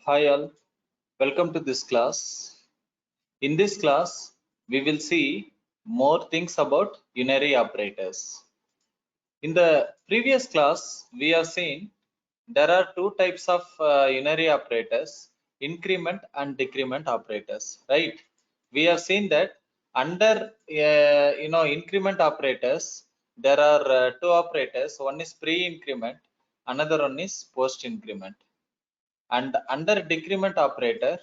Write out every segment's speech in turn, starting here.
Hi all, welcome to this class. In this class, we will see more things about unary operators. In the previous class, we have seen there are two types of unary operators, increment and decrement operators, right? We have seen that under increment operators, there are two operators. One is pre-increment, another one is post-increment. And under decrement operator,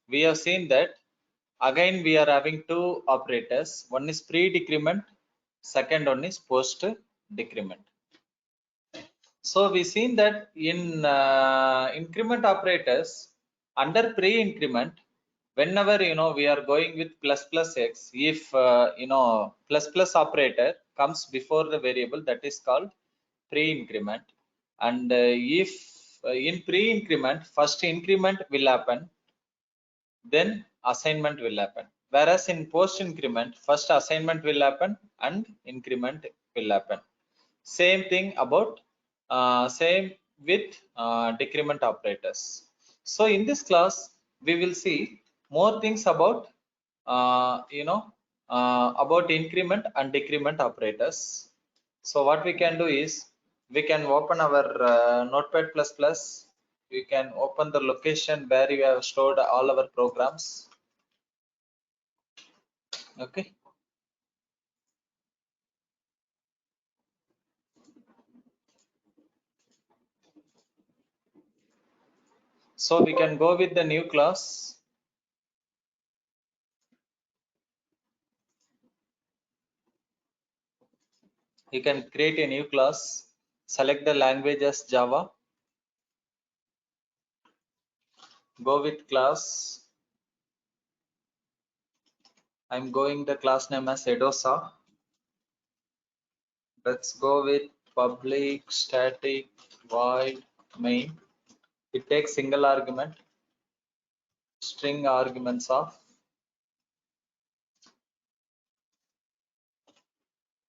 we have seen that again we are having two operators. One is pre-decrement, second one is post-decrement. So we seen that in increment operators, under pre-increment, whenever we are going with plus plus x, if plus plus operator comes before the variable, that is called pre-increment. And if in pre-increment, first increment will happen, then assignment will happen. Whereas in post increment, first assignment will happen and increment will happen. Same thing about same with decrement operators. So in this class, we will see more things about about increment and decrement operators. So what we can do is we can open our Notepad++. We can open the location where we have stored all our programs. Okay. So we can go with the new class. You can create a new class. Select the language as Java. Go with class. I'm going the class name as Edosa. Let's go with public static void main. It takes single argument, string arguments of,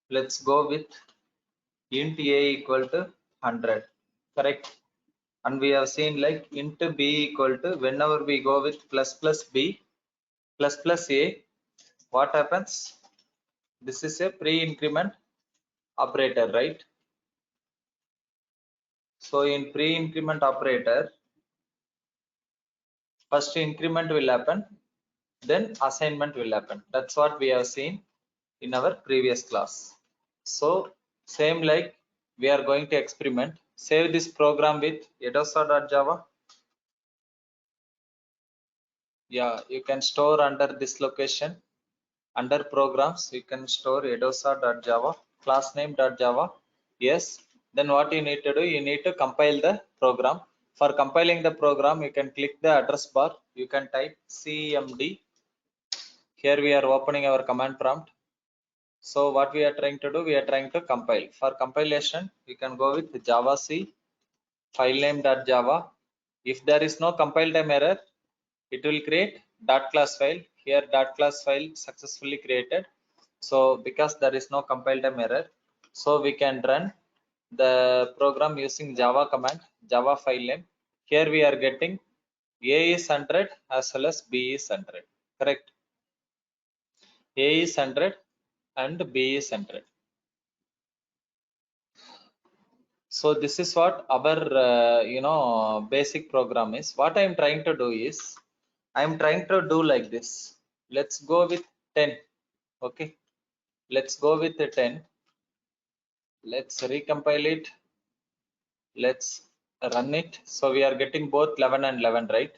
let's go with int a equal to 100, correct? And we have seen like int b equal to, whenever we go with plus plus b plus plus a, what happens? This is a pre-increment operator, right? So in pre-increment operator, first increment will happen, then assignment will happen. That's what we have seen in our previous class. So same like we are going to experiment. Save this program with edosa.java. Yeah, you can store under this location. Under programs, you can store edosa.java, class name.java. Yes. Then what you need to do, you need to compile the program. For compiling the program, you can click the address bar. You can type cmd. Here we are opening our command prompt. So what we are trying to do, we are trying to compile. For compilation, you can go with javac filename.java. If there is no compile time error, it will create dot class file. Here dot class file successfully created. So because there is no compile time error, so we can run the program using Java command, Java file name. Here we are getting A is 100 as well as B is 100, correct? A is 100 and B is 100. So this is what our basic program is. What I am trying to do is I am trying to do like this. Let's go with 10. Okay, let's go with the 10. Let's recompile it. Let's run it. So we are getting both 11 and 11, right?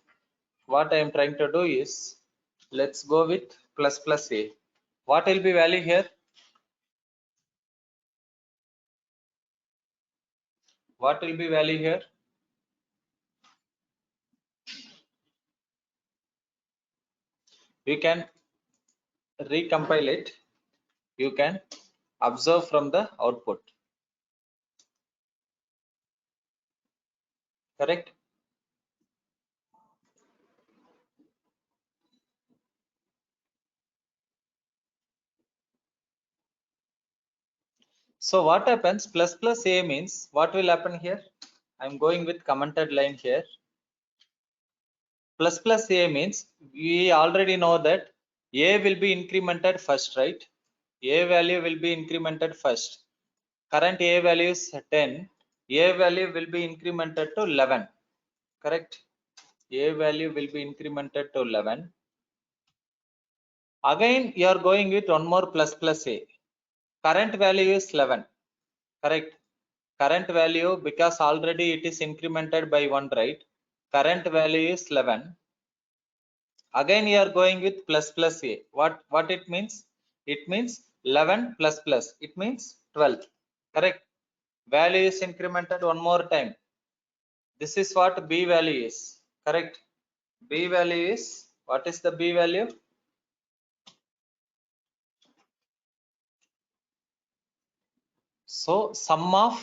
What I am trying to do is let's go with plus plus a. What will be value here? What will be value here? You can recompile it. You can observe from the output, correct? So what happens? Plus plus a means what will happen here? I'm going with commented line here. plus plus a means we already know that a will be incremented first, right? A value will be incremented first. Current a value is 10. A value will be incremented to 11. Correct? A value will be incremented to 11. Again you are going with one more plus plus a. Current value is 11. Correct? Current value, because already it is incremented by 1, right? Current value is 11. Again you are going with plus plus a. What it means? It means 11 plus plus, it means 12. Correct? Value is incremented one more time. This is what b value is. Correct? B value is, what is the b value? So sum of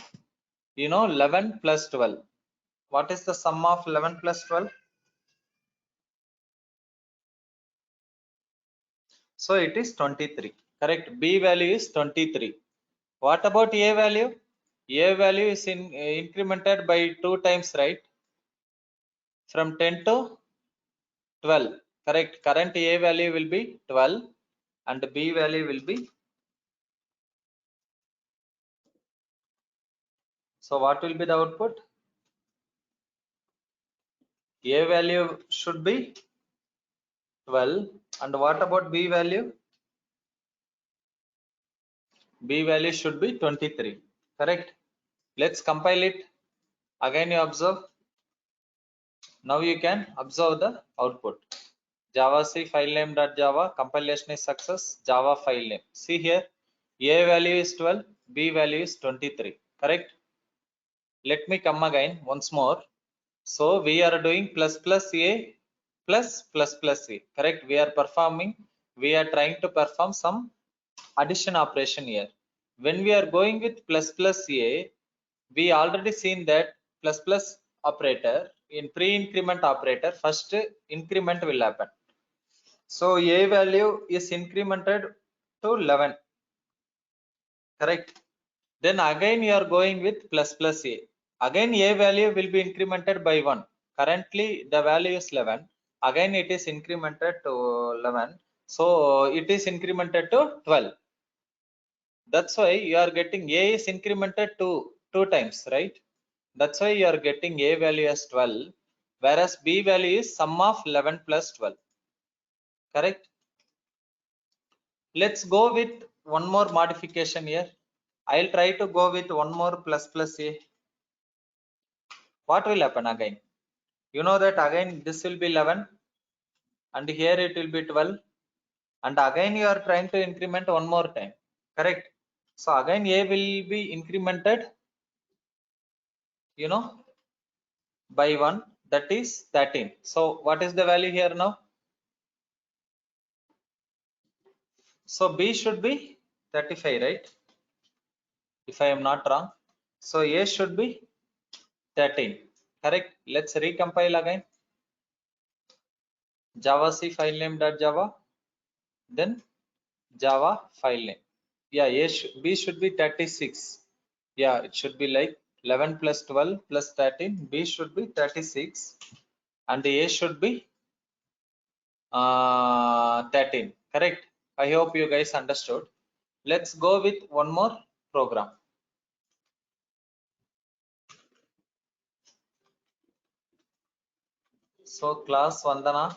11 plus 12. What is the sum of 11 plus 12? So it is 23. Correct? B value is 23. What about a value? A value is incremented by 2 times, right? From 10 to 12. Correct? Current a value will be 12 and b value will be. So what will be the output? A value should be 12 and what about b value? B value should be 23. Correct? Let's compile it. Again you observe. Now you can observe the output. Java C file name .java, compilation is success, Java file name. See here, A value is 12, B value is 23. Correct? Let me come again once more. So we are doing plus plus A plus plus plus A. Correct? We are trying to perform some addition operation here. When we are going with plus plus A, we already seen that plus plus operator in pre-increment operator, first increment will happen. So a value is incremented to 11. Correct? Then again you are going with plus plus a. Again a value will be incremented by 1. Currently the value is 11. Again it is incremented to 11. So it is incremented to 12. That's why you are getting a is incremented to 2 times, right? That's why you are getting a value as 12, whereas b value is sum of 11 plus 12. Correct? Let's go with one more modification here. I'll try to go with one more plus plus a. What will happen again? You know that again this will be 11 and here it will be 12 and again you are trying to increment one more time. Correct? So again a will be incremented by 1, that is 13. So what is the value here now? So b should be 35, right? If I am not wrong. So a should be 13. Correct? Let's recompile again. Java C file name .java, then Java file name. Yeah, b should be 36. Yeah, it should be like 11 plus 12 plus 13. B should be 36 and a should be 13. Correct? I hope you guys understood. Let's go with one more program. So class Vandana,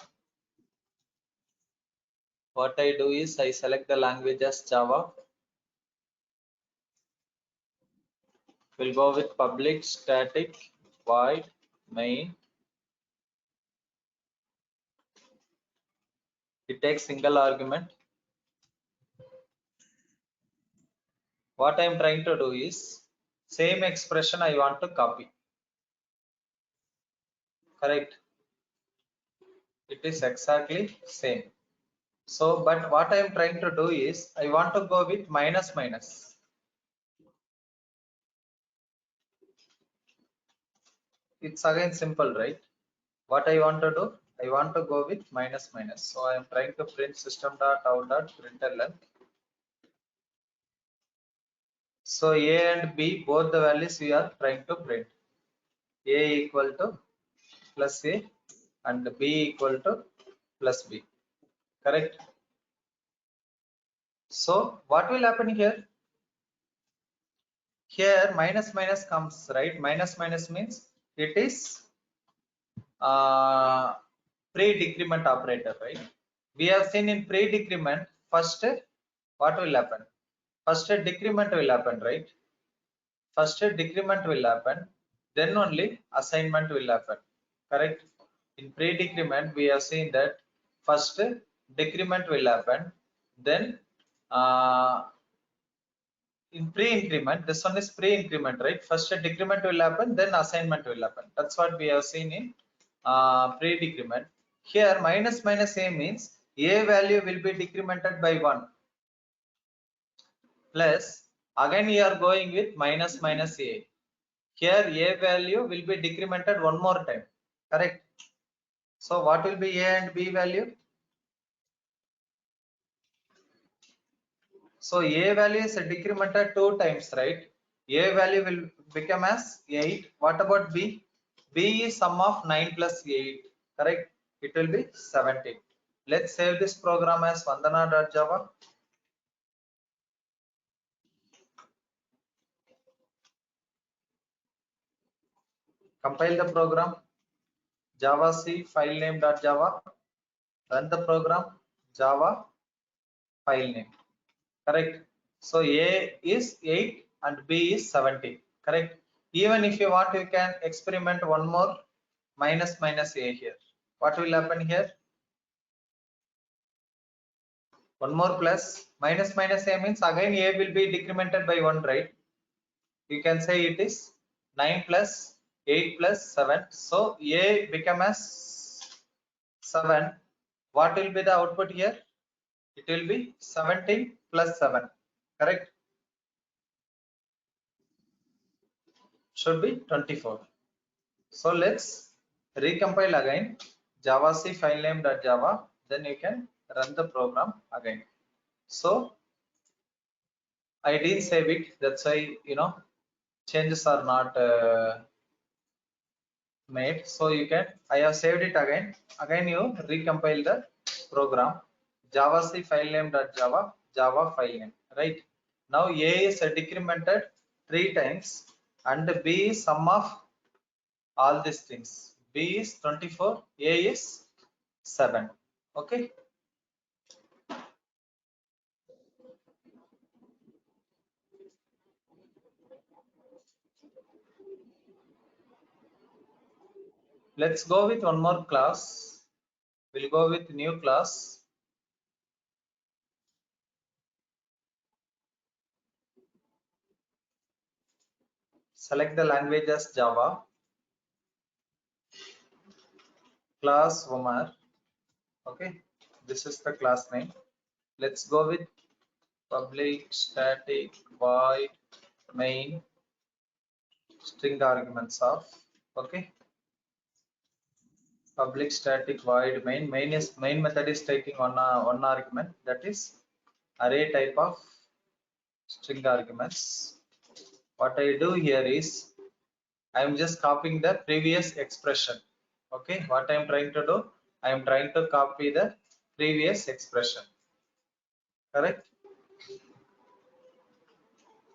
what I do is I select the language as Java. We'll go with public static void main. It takes single argument. What I am trying to do is same expression I want to copy. Correct? It is exactly same. So, but what I am trying to do is I want to go with minus minus. It's again simple, right? What I want to do, I want to go with minus minus. So I am trying to print system.out.println. So a and b, both the values we are trying to print. A equal to plus a, and b equal to plus b, correct? So what will happen here? Here minus minus comes, right? Minus minus means it is pre-decrement operator, right? We have seen in pre-decrement, first what will happen? First decrement will happen, right? First decrement will happen, then only assignment will happen, correct? In pre-decrement, we have seen that first decrement will happen, then in pre-increment, this one is pre-increment, right? First a decrement will happen, then assignment will happen. That's what we have seen in pre-decrement. Here minus minus a means a value will be decremented by 1, plus again you are going with minus minus a. Here a value will be decremented one more time, correct? So what will be a and b value? So a value is decremented 2 times, right? A value will become as 8. What about b? B is sum of 9 plus 8, correct? It will be 17. Let's save this program as vandana.java. Compile the program. Java C file name.java. Run the program. Java file name. Correct. So A is 8 and B is 17. Correct. Even if you want, you can experiment one more minus minus A here. What will happen here? One more plus minus minus A means again A will be decremented by 1, right? You can say it is 9 plus 8 plus 7. So A become as 7. What will be the output here? It will be 17 plus 7. Correct? Should be 24. So let's recompile again. Java C file name.java. Then you can run the program again. So I didn't save it. That's why, changes are not made. So you can, I have saved it again. Again, you recompile the program. Java C file name.java, Java file name, right? Now A is decremented 3 times and B is sum of all these things. B is 24, A is 7. Okay. Let's go with one more class. We'll go with new class. Select the language as Java. Class Omar. Okay. This is the class name. Let's go with public static void main string arguments of, okay, public static void main method is taking one argument, that is array type of string arguments. What I do here is I am just copying the previous expression. Okay, what I am trying to do, I am trying to copy the previous expression, correct?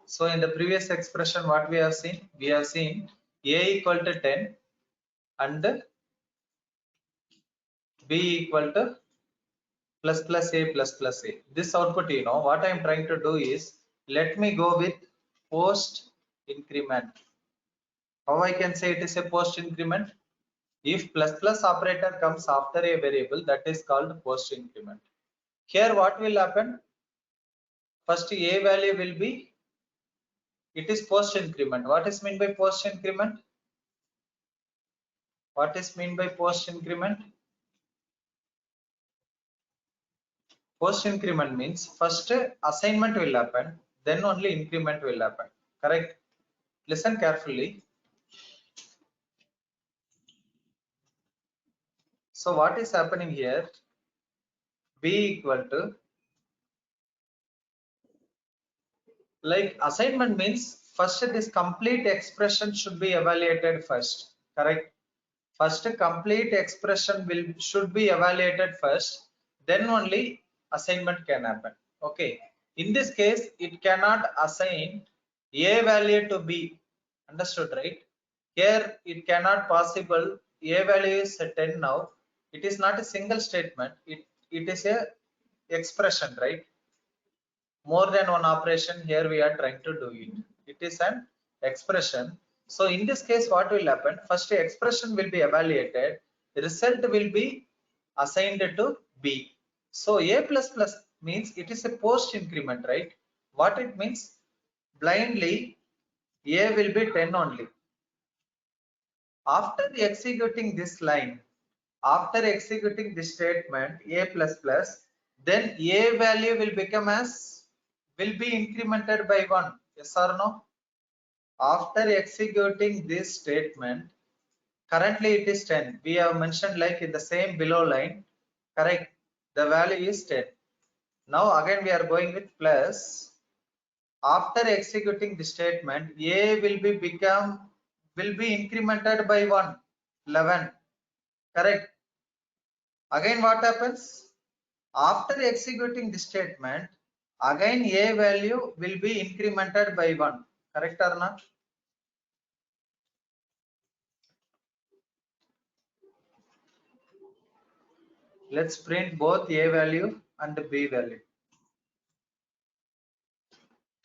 So in the previous expression, what we have seen? We have seen a equal to 10 and b equal to plus plus a plus plus a. This output, what I am trying to do is, let me go with post increment. How I can say it is a post increment? If plus plus operator comes after a variable, that is called post increment. Here what will happen? First a value will be, it is post increment. What is mean by post increment? What is mean by post increment? Post increment means first assignment will happen, then only increment will happen. Correct? Listen carefully. So what is happening here? B equal to, like assignment means first this complete expression should be evaluated first. Correct? First complete expression should be evaluated first, then only assignment can happen. Okay, in this case it cannot assign a value to b. Understood, right? Here it cannot possible. A value is 10 now. It is not a single statement, it is a expression, right? More than one operation here we are trying to do it. It is an expression. So in this case what will happen, first expression will be evaluated, result will be assigned to b. So a plus plus means it is a post increment, right? What it means, blindly a will be 10 only. After executing this line, after executing this statement a plus plus, then a value will become as, will be incremented by 1. Yes or no? After executing this statement, currently it is 10. We have mentioned like in the same below line, correct? The value is 10. Now again we are going with plus. After executing the statement, a will be incremented by 1, 11. Correct? Again what happens? After executing the statement, again a value will be incremented by 1. Correct or not? Let's print both a value and b value.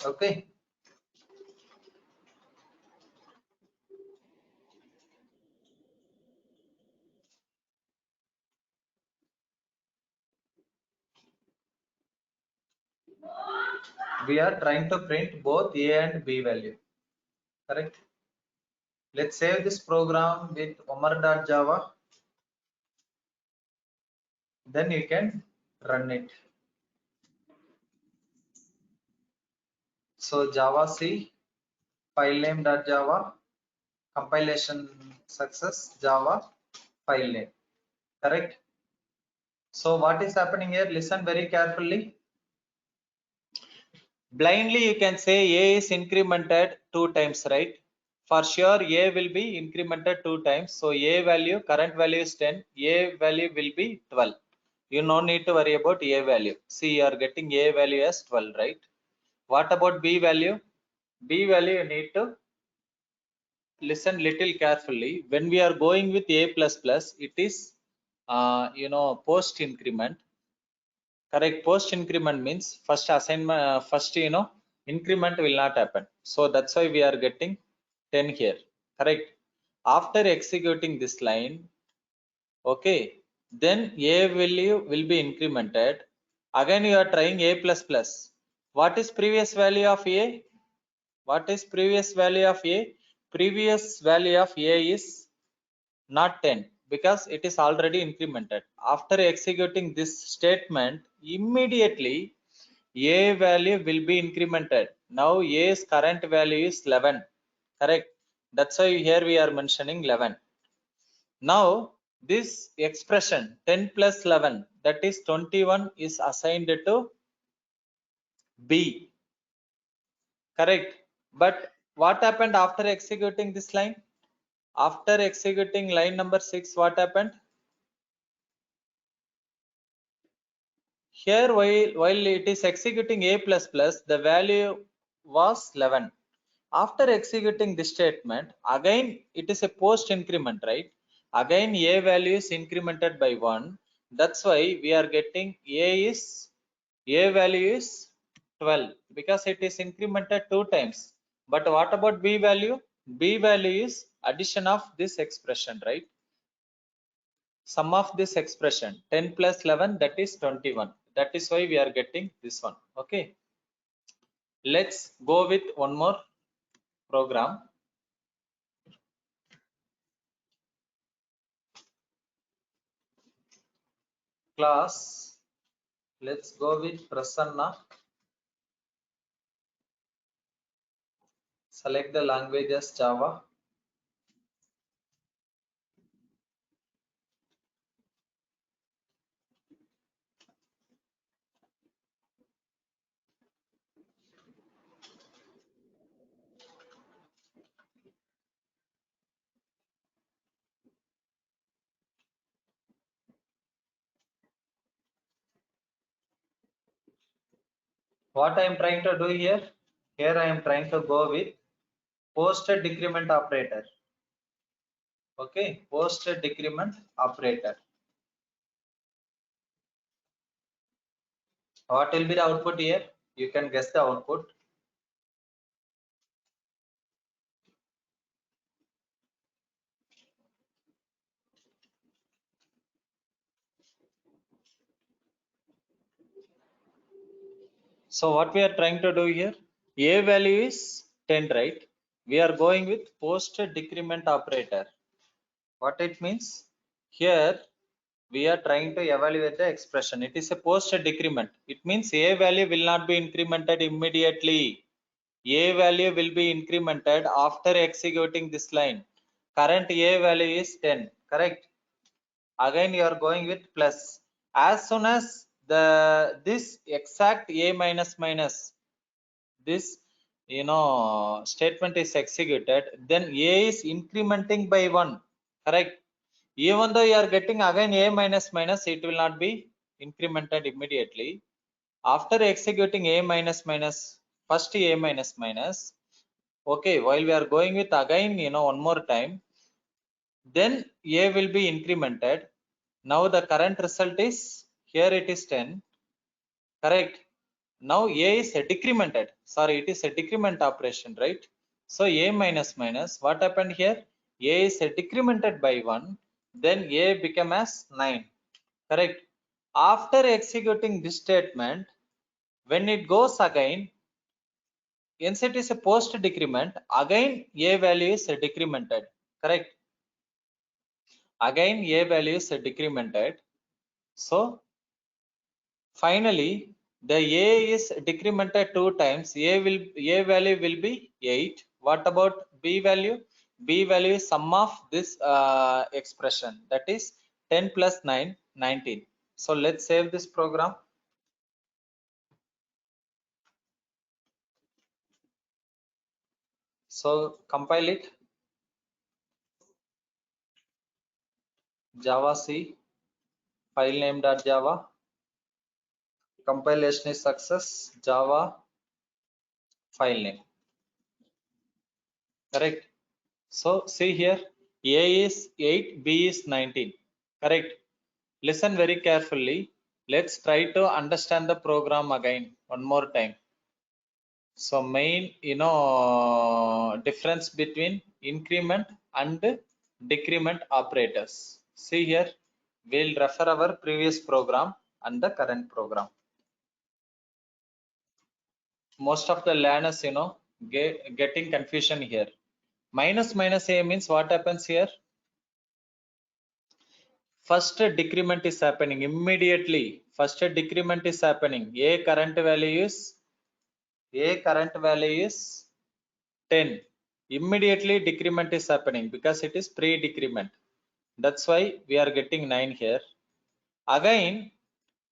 Okay. We are trying to print both a and b value. Correct. Let's save this program with omar.java. Then you can run it. So Java C, filename.java, compilation success, Java file name. Correct. So what is happening here? Listen very carefully. Blindly you can say a is incremented 2 times, right? For sure a will be incremented 2 times. So a value, current value is 10, a value will be 12. You no need to worry about a value. See, you are getting a value as 12, right? What about b value? B value you need to listen little carefully. When we are going with a plus plus, it is post increment. Correct. Post increment means first assignment, first increment will not happen. So that's why we are getting 10 here. Correct. After executing this line, okay, then a value will be incremented. Again you are trying a plus plus. What is previous value of a? What is previous value of a? Previous value of a is not 10 because it is already incremented. After executing this statement, immediately a value will be incremented. Now a's current value is 11. Correct. That's why here we are mentioning 11. Now this expression 10 plus 11, that is 21, is assigned to b. Correct. But what happened after executing this line? After executing line number 6, what happened? Here while it is executing a plus plus, the value was 11. After executing this statement, again it is a post increment, right? Again a value is incremented by 1. That's why we are getting a value is 12 because it is incremented 2 times. But what about b value? B value is addition of this expression, right? Sum of this expression 10 plus 11, that is 21. That is why we are getting this one. Okay, let's go with one more program. Class, let's go with Prasanna. Select the language as Java. What I am trying to do here? Here I am trying to go with post decrement operator. Okay, post decrement operator. What will be the output here? You can guess the output. So what we are trying to do here? A value is 10, right? We are going with post decrement operator. What it means? Here we are trying to evaluate the expression. It is a post decrement. It means A value will not be incremented immediately. A value will be incremented after executing this line. Current A value is 10, correct? Again you are going with plus. As soon as this exact A minus minus, this statement is executed, then A is incrementing by 1, correct? Even though you are getting again A minus minus, it will not be incremented immediately. After executing A minus minus, first A minus minus, okay, while we are going with again one more time, then A will be incremented. Now the current result is, here it is 10, correct? Now A is a decremented, sorry, it is a decrement operation, right? So A minus minus, what happened here? A is a decremented by 1, then A became as 9, correct? After executing this statement, when it goes again, since it is a post decrement, again A value is decremented, correct? Again A value is decremented. So finally the A is decremented 2 times. A value will be 8. What about B value? B value is sum of this expression, that is 10 plus 9, 19. So let's save this program. So compile it. Java C, file name.java. Compilation is success. Java file name, correct? So see here, A is 8, B is 19, correct? Listen very carefully. Let's try to understand the program again one more time. So main difference between increment and decrement operators. See here, we'll refer our previous program and the current program. Most of the learners getting confusion here. Minus minus A means what happens here? First decrement is happening immediately. First decrement is happening. A current value is 10. Immediately decrement is happening because it is pre-decrement. That's why we are getting 9 here. Again,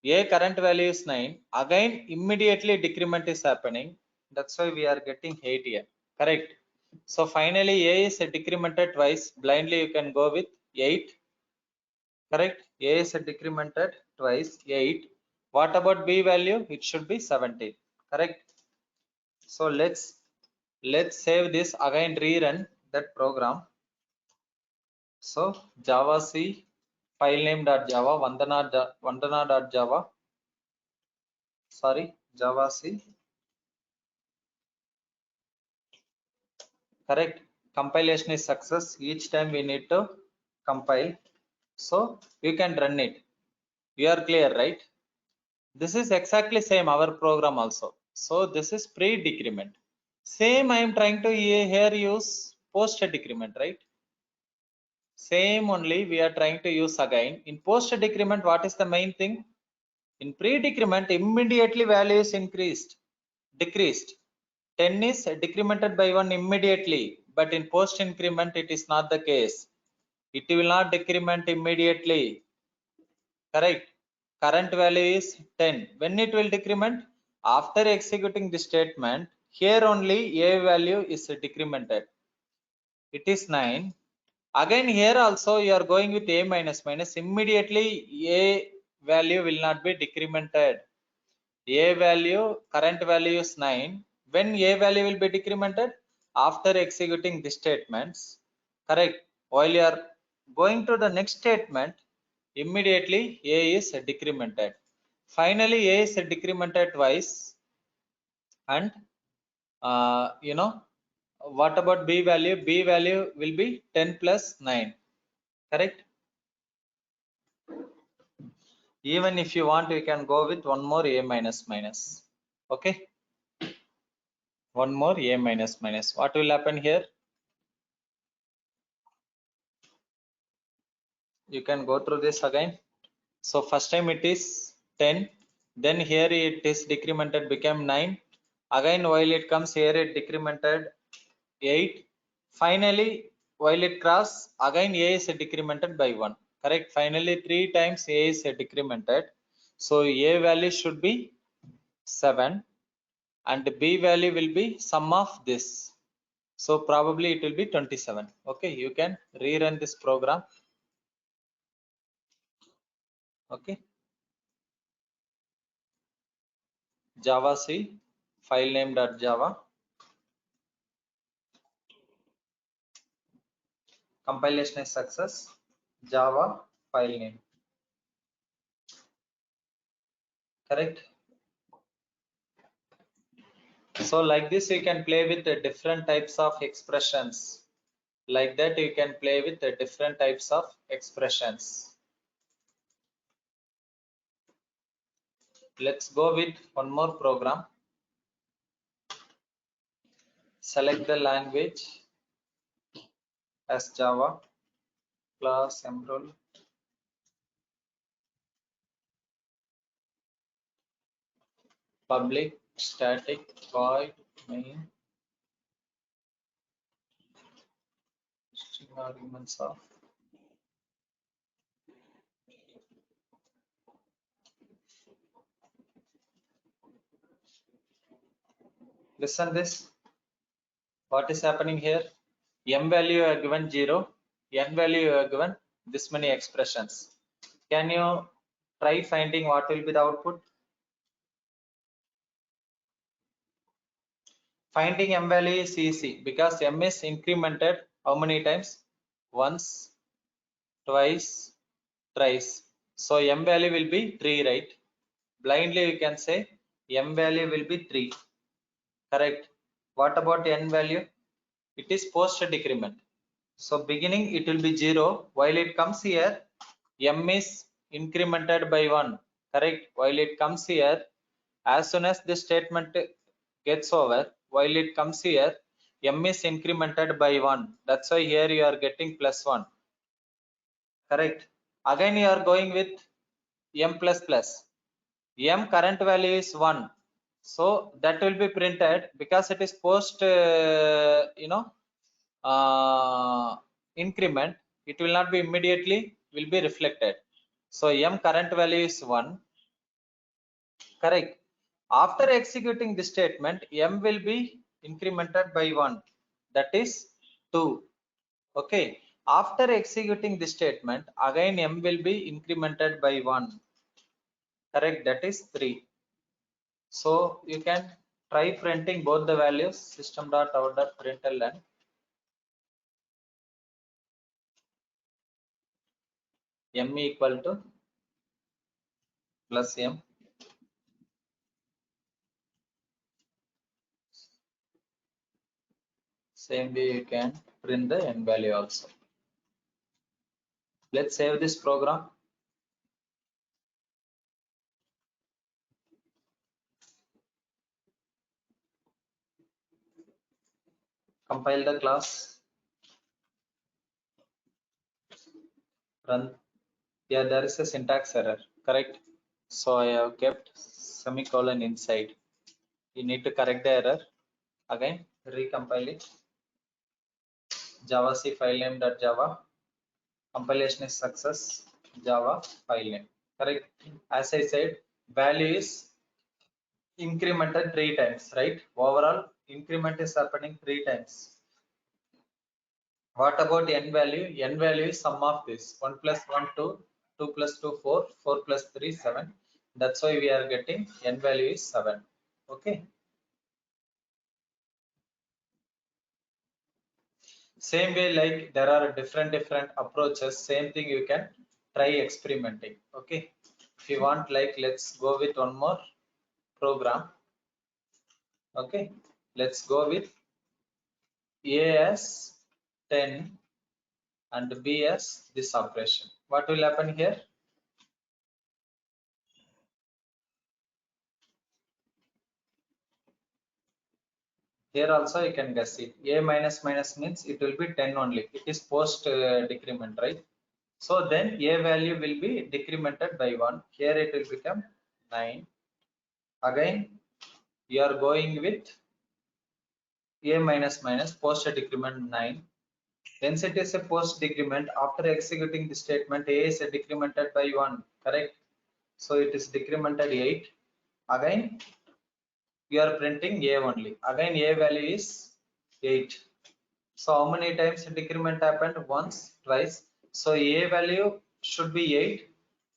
A current value is 9. Again, immediately decrement is happening. That's why we are getting 8 here. Correct. So finally, A is decremented twice. Blindly, you can go with 8. Correct. A is decremented twice, 8. What about B value? It should be 17. Correct. So let's save this again, rerun that program. So Java C, file name.java, vandana.java. Sorry, Java C. Correct. Compilation is success. Each time we need to compile. So you can run it. You are clear, right? This is exactly same our program also. So this is pre-decrement. Same I am trying to here use post decrement, right? Same only we are trying to use again. In post decrement, what is the main thing? In pre-decrement, immediately value is decreased. 10 is decremented by 1 immediately, but in post increment it is not the case. It will not decrement immediately. Correct. Current value is 10. When it will decrement? After executing the statement, here only A value is decremented. It is 9. Again here also you are going with A minus minus. Immediately A value will not be decremented. A value, current value is 9. When A value will be decremented? After executing the statements, correct? While you are going to the next statement, immediately A is decremented. Finally, A is decremented twice, and what about B value? B value will be 10 plus 9, correct? Even if you want, you can go with one more A minus minus. Okay, one more A minus minus. What will happen here? You can go through this again. So first time it is 10, then here it is decremented, became 9. Again while it comes here, it decremented 8. Finally while it cross, again A is decremented by 1, correct? Finally 3 times A is decremented, so A value should be 7 and B value will be sum of this, so probably it will be 27. Okay, you can rerun this program. Okay, Java C file name.java, compilation is success, Java file name, correct? So like this you can play with the different types of expressions. Like that you can play with the different types of expressions. Let's go with one more program. Select the language as Java, class enroll, public static void main string arguments of listen this. What is happening here? M value are given 0, N value are given this many expressions. Can you try finding what will be the output? Finding M value is easy because M is incremented how many times? Once, twice, thrice. So M value will be 3, right? Blindly you can say M value will be 3, correct? What about N value? It is post decrement. So beginning it will be 0, while it comes here M is incremented by 1, correct? While it comes here, as soon as this statement gets over, while it comes here, M is incremented by 1. That's why here you are getting plus 1, correct? Again you are going with M plus plus. M current value is 1. So that will be printed because it is post, increment. It will not be immediately, will be reflected. So M current value is 1, correct? After executing this statement, M will be incremented by 1, that is 2. Okay. After executing this statement, again M will be incremented by 1, correct? That is 3. So you can try printing both the values, system.out.println. M equal to plus M. Same way you can print the N value also. Let's save this program. Compile the class. Run. Yeah, there is a syntax error, correct? So I have kept semicolon inside. You need to correct the error. Again, recompile it. Java C file name.java. Compilation is success. Java file name. Correct. As I said, value is incremented 3 times, right? Overall increment is happening 3 times. What about N value? N value is sum of this. 1 plus 1, 2, 2 plus 2, 4, 4 plus 3, 7. That's why we are getting n value is 7. Okay, same way, like there are different approaches, same thing you can try experimenting. Okay, if you want, like let's go with one more program. Okay, let's go with a as 10 and b as this operation. What will happen here? Here also you can guess it. A minus minus means it will be 10 only. It is post decrement, right? So then a value will be decremented by 1. Here it will become 9. Again you are going with a minus minus post decrement 9. Since it is a post decrement, after executing the statement, a is decremented by 1, correct? So it is decremented 8. Again you are printing a only. Again a value is 8. So how many times decrement happened? Once, twice. So a value should be 8,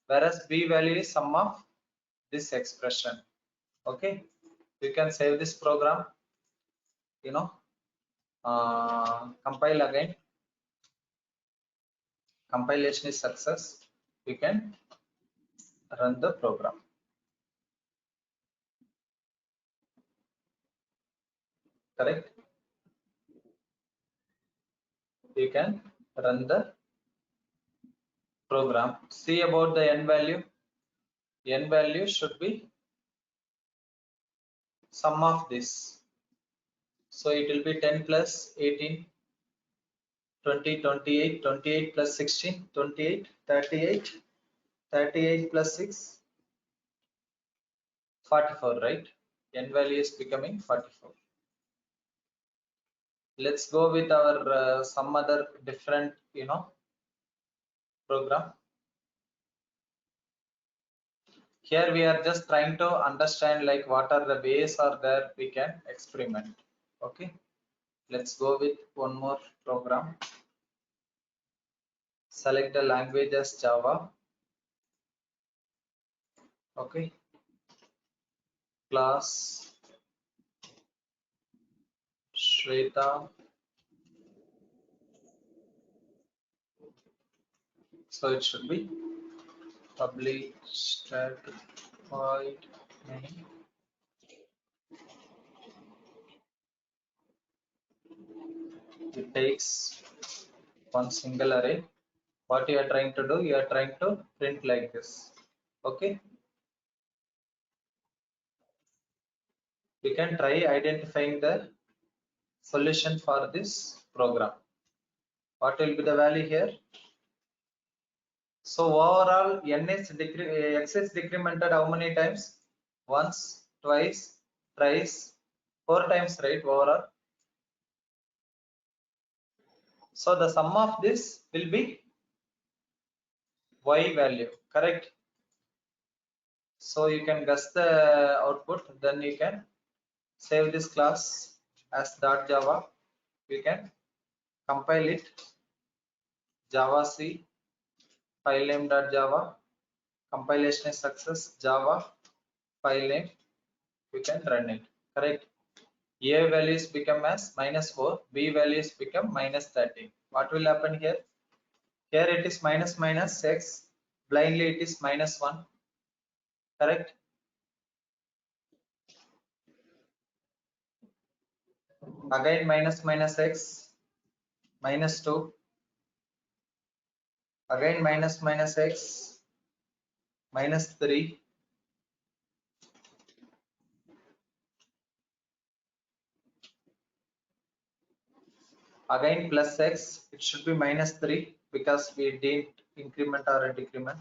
whereas b value is sum of this expression. Okay, you can save this program, you know, compile again. Compilation is success. You can run the program. Correct? You can run the program. See about the n value. N value should be sum of this. So it will be 10 plus 18, 20, 28, 28 plus 16, 28, 38, 38 plus 6, 44, right? N value is becoming 44. Let's go with our some other different, program. Here we are just trying to understand like what are the ways are there we can experiment. Okay, let's go with one more program. Select the language as Java. Okay, class Shweta. So it should be public static void name. It takes one single array. What you are trying to do, you are trying to print like this. Okay, we can try identifying the solution for this program. What will be the value here? So overall x is decremented how many times? Once, twice, thrice, 4 times, right? Overall. So the sum of this will be y value, correct? So you can guess the output, then you can save this class as .java. You can compile it, Java C, file name.java, compilation is success, Java, file name, you can run it, correct? A values become as -4, B values become -13. What will happen here? Here it is minus minus x, blindly it is -1, correct? Again minus minus x, -2, again minus minus x, -3, again plus x, it should be -3 because we didn't increment or decrement.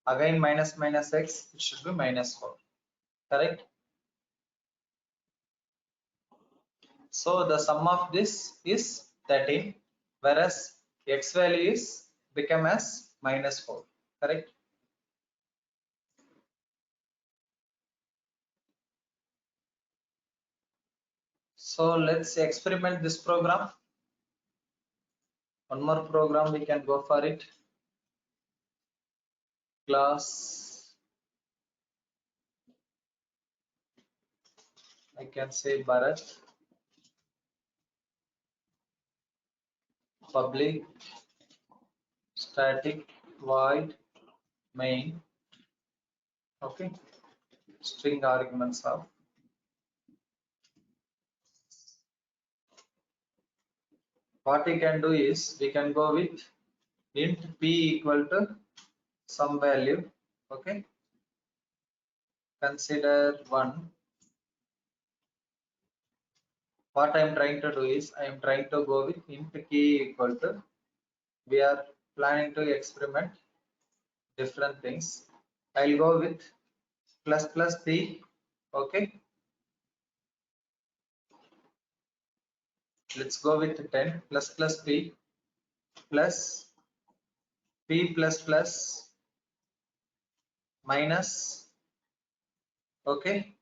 Again minus minus x, it should be -4, correct? So the sum of this is 13, whereas x value is become as -4, correct? So let's experiment this program. One more program we can go for it. Class I can say Bharat public static void main. Okay, string arguments of what we can do is we can go with int p equal to some value. Okay, consider 1. What I am trying to do is I am trying to go with int key equal to, we are planning to experiment different things. I'll go with plus plus p. Okay, let's go with 10 plus plus p plus p plus plus minus. Okay,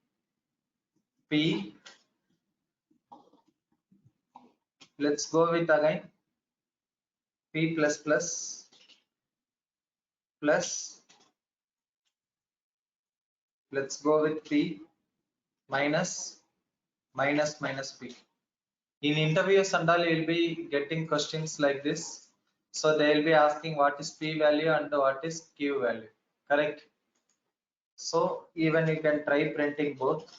p, let's go with again p plus plus plus, let's go with p minus minus minus p. In interviews and all, you will be getting questions like this. So they will be asking what is p value and what is q value. Correct? So even you can try printing both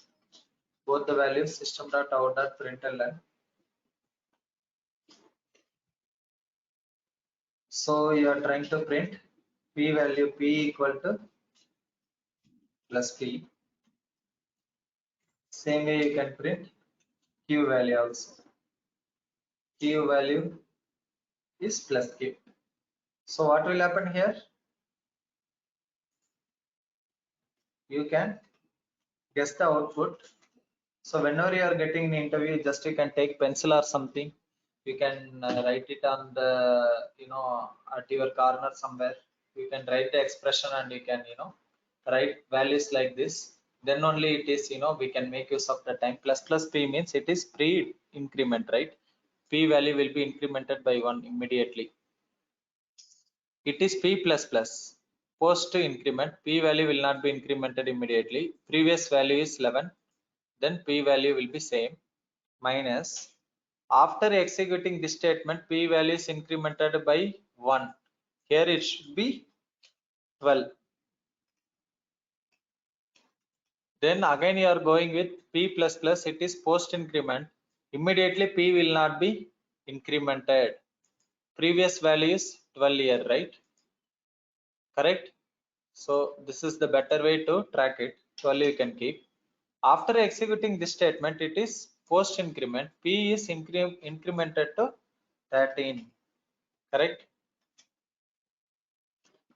the values, system.out.println. So you are trying to print p value, p equal to plus p. Same way you can print q value also. Q value is plus q. So what will happen here? You can guess the output. So whenever you are getting an interview, just you can take pencil or something. You can write it on the, at your corner somewhere. You can write the expression and you can, write values like this. Then only it is, we can make use of the time. Plus plus p means it is pre-increment, right? P value will be incremented by 1 immediately. It is p plus plus. Post increment, p value will not be incremented immediately. Previous value is 11. Then p value will be same, minus after executing this statement p value is incremented by 1. Here it should be 12. Then again you are going with p plus plus, it is post increment. Immediately p will not be incremented. Previous value is 12 here, right? Correct? So this is the better way to track it. 12 you can keep. After executing this statement, it is post increment. P is incremented to 13. Correct?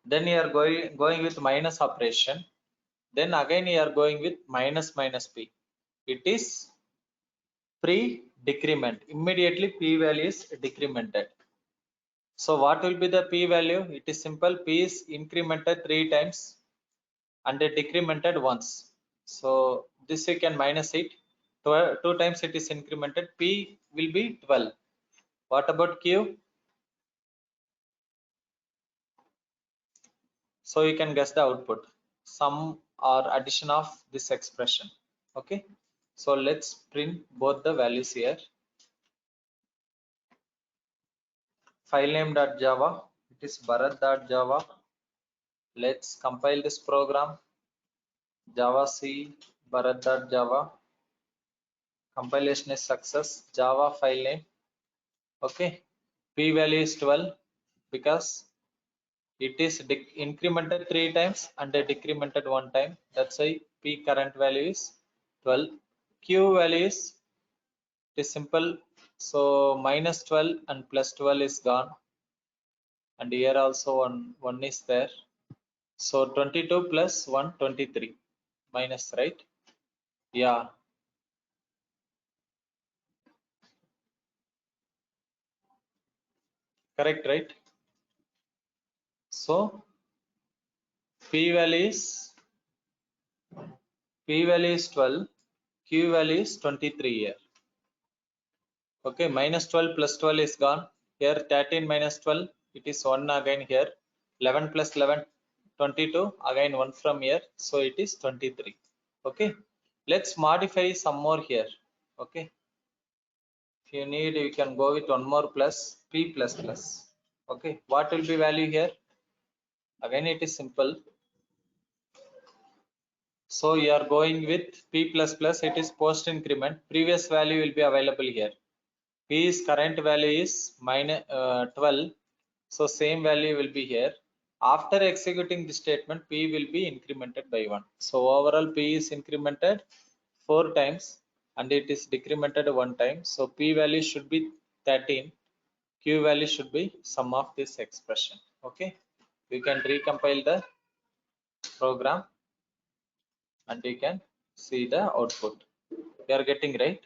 Then you are going with minus operation. Then again you are going with minus minus p. It is pre-decrement. Immediately p value is decremented. So what will be the p value? It is simple. P is incremented 3 times and decremented once. So this you can minus it. 2 times it is incremented. P will be 12. What about q? So you can guess the output. Sum or addition of this expression. Okay. So let's print both the values here. File name.java. It is bharat.java. Let's compile this program. Java C bharat.java. Compilation is success. Java file name. Okay. P value is 12 because it is incremented 3 times and decremented 1 time. That's why P current value is 12. Q value is, it is simple. So minus 12 and plus 12 is gone. And here also one is there. So 22 plus 1, 23 minus, right? Yeah. Correct, right? So P value is 12, Q value is 23 here. Okay, minus 12 plus 12 is gone. Here 13 minus 12, it is 1 again here. 11 plus 11, 22, again 1 from here. So it is 23. Okay, Let's modify some more here. Okay, if you need, you can go with one more plus p plus plus. Okay, what will be value here? Again, it is simple. So you are going with p plus plus. It is post increment. Previous value will be available here. P's current value is minus 12. So same value will be here. After executing the statement, P will be incremented by 1. So overall P is incremented 4 times and it is decremented 1 time. So P value should be 13. Q value should be sum of this expression. Okay. We can recompile the program and we can see the output. We are getting right.